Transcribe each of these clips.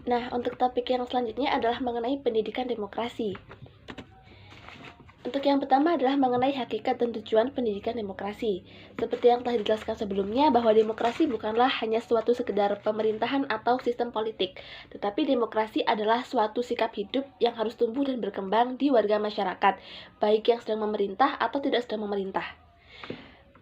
Nah, untuk topik yang selanjutnya adalah mengenai pendidikan demokrasi. Untuk yang pertama adalah mengenai hakikat dan tujuan pendidikan demokrasi. Seperti yang telah dijelaskan sebelumnya, bahwa demokrasi bukanlah hanya suatu sekedar pemerintahan atau sistem politik, tetapi demokrasi adalah suatu sikap hidup yang harus tumbuh dan berkembang di warga masyarakat, baik yang sedang memerintah atau tidak sedang memerintah.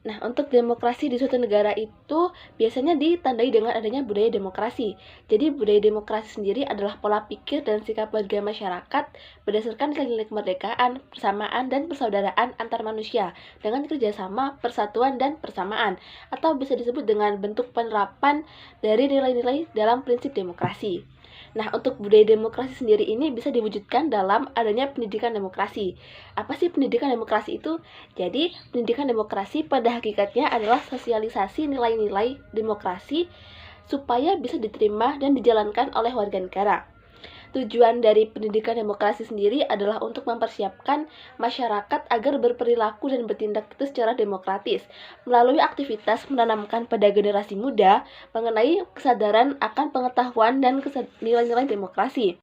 Nah, untuk demokrasi di suatu negara itu biasanya ditandai dengan adanya budaya demokrasi. Jadi, budaya demokrasi sendiri adalah pola pikir dan sikap warga masyarakat berdasarkan nilai-nilai kemerdekaan, persamaan, dan persaudaraan antar manusia dengan kerjasama, persatuan, dan persamaan, atau bisa disebut dengan bentuk penerapan dari nilai-nilai dalam prinsip demokrasi. Nah, untuk budaya demokrasi sendiri ini bisa diwujudkan dalam adanya pendidikan demokrasi. Apa sih pendidikan demokrasi itu? Jadi, pendidikan demokrasi pada hakikatnya adalah sosialisasi nilai-nilai demokrasi supaya bisa diterima dan dijalankan oleh warga negara. Tujuan dari pendidikan demokrasi sendiri adalah untuk mempersiapkan masyarakat agar berperilaku dan bertindak itu secara demokratis, melalui aktivitas menanamkan pada generasi muda mengenai kesadaran akan pengetahuan dan nilai-nilai demokrasi.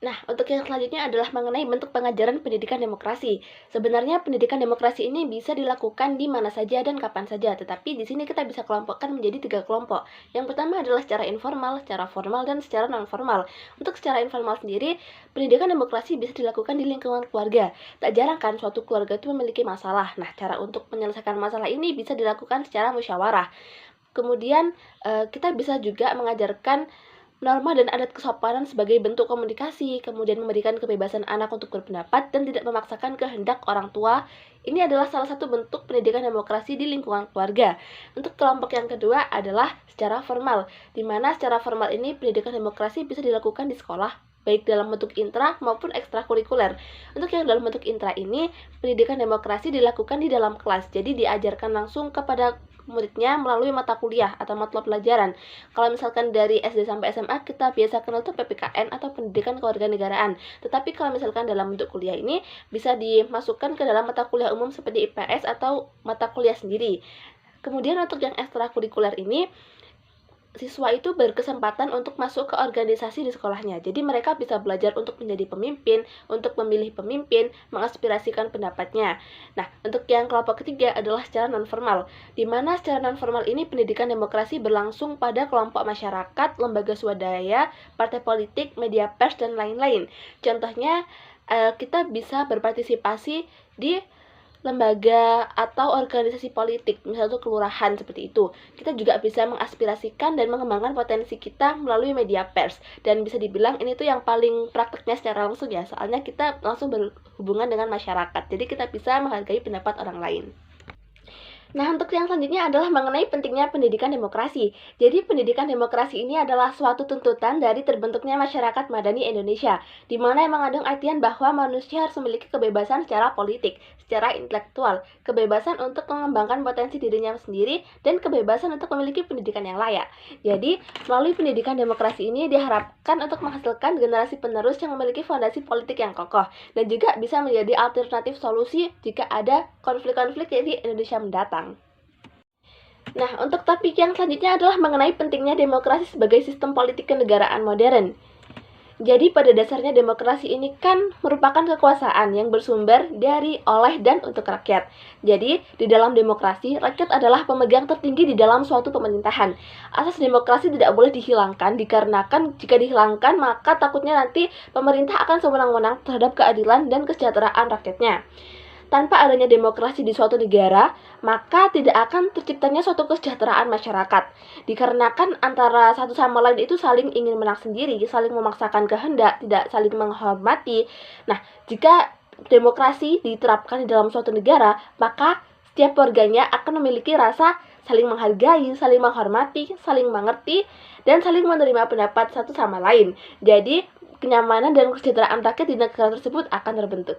Nah, untuk yang selanjutnya adalah mengenai bentuk pengajaran pendidikan demokrasi. Sebenarnya pendidikan demokrasi ini bisa dilakukan di mana saja dan kapan saja, tetapi di sini kita bisa kelompokkan menjadi 3 kelompok. Yang pertama adalah secara informal, secara formal, dan secara non-formal. Untuk secara informal sendiri, pendidikan demokrasi bisa dilakukan di lingkungan keluarga. Tak jarang kan suatu keluarga itu memiliki masalah. Nah, cara untuk menyelesaikan masalah ini bisa dilakukan secara musyawarah. Kemudian, kita bisa juga mengajarkan norma dan adat kesopanan sebagai bentuk komunikasi, kemudian memberikan kebebasan anak untuk berpendapat dan tidak memaksakan kehendak orang tua. Ini adalah salah satu bentuk pendidikan demokrasi di lingkungan keluarga. Untuk kelompok yang kedua adalah secara formal, di mana secara formal ini pendidikan demokrasi bisa dilakukan di sekolah, baik dalam bentuk intra maupun ekstrakurikuler. Untuk yang dalam bentuk intra ini, pendidikan demokrasi dilakukan di dalam kelas, jadi diajarkan langsung kepada muridnya melalui mata kuliah atau mata pelajaran. Kalau misalkan dari SD sampai SMA kita biasa kenal tuh PPKN atau pendidikan kewarganegaraan. Tetapi kalau misalkan dalam bentuk kuliah ini bisa dimasukkan ke dalam mata kuliah umum seperti IPS atau mata kuliah sendiri. Kemudian untuk yang ekstrakurikuler ini, siswa itu berkesempatan untuk masuk ke organisasi di sekolahnya. Jadi mereka bisa belajar untuk menjadi pemimpin, untuk memilih pemimpin, mengaspirasikan pendapatnya. Nah, untuk yang kelompok ketiga adalah secara non-formal, di mana secara non-formal ini pendidikan demokrasi berlangsung pada kelompok masyarakat, lembaga swadaya, partai politik, media pers, dan lain-lain. Contohnya, kita bisa berpartisipasi di lembaga atau organisasi politik, misalnya itu kelurahan seperti itu. Kita juga bisa mengaspirasikan dan mengembangkan potensi kita melalui media pers. Dan bisa dibilang ini tuh yang paling prakteknya secara langsung ya, soalnya kita langsung berhubungan dengan masyarakat. Jadi kita bisa menghargai pendapat orang lain. Nah, untuk yang selanjutnya adalah mengenai pentingnya pendidikan demokrasi. Jadi, pendidikan demokrasi ini adalah suatu tuntutan dari terbentuknya masyarakat madani Indonesia, di mana yang mengandung artian bahwa manusia harus memiliki kebebasan secara politik, secara intelektual, kebebasan untuk mengembangkan potensi dirinya sendiri, dan kebebasan untuk memiliki pendidikan yang layak. Jadi, melalui pendidikan demokrasi ini diharapkan untuk menghasilkan generasi penerus yang memiliki fondasi politik yang kokoh, dan juga bisa menjadi alternatif solusi jika ada konflik-konflik di Indonesia mendatang. Nah, untuk topik yang selanjutnya adalah mengenai pentingnya demokrasi sebagai sistem politik kenegaraan modern. Jadi pada dasarnya demokrasi ini kan merupakan kekuasaan yang bersumber dari, oleh, dan untuk rakyat. Jadi di dalam demokrasi, rakyat adalah pemegang tertinggi di dalam suatu pemerintahan. Asas demokrasi tidak boleh dihilangkan dikarenakan jika dihilangkan maka takutnya nanti pemerintah akan sewenang-wenang terhadap keadilan dan kesejahteraan rakyatnya. Tanpa adanya demokrasi di suatu negara, maka tidak akan terciptanya suatu kesejahteraan masyarakat. Dikarenakan antara satu sama lain itu saling ingin menang sendiri, saling memaksakan kehendak, tidak saling menghormati. Nah, jika demokrasi diterapkan di dalam suatu negara, maka setiap warganya akan memiliki rasa saling menghargai, saling menghormati, saling mengerti, dan saling menerima pendapat satu sama lain. Jadi, kenyamanan dan kesejahteraan rakyat di negara tersebut akan terbentuk.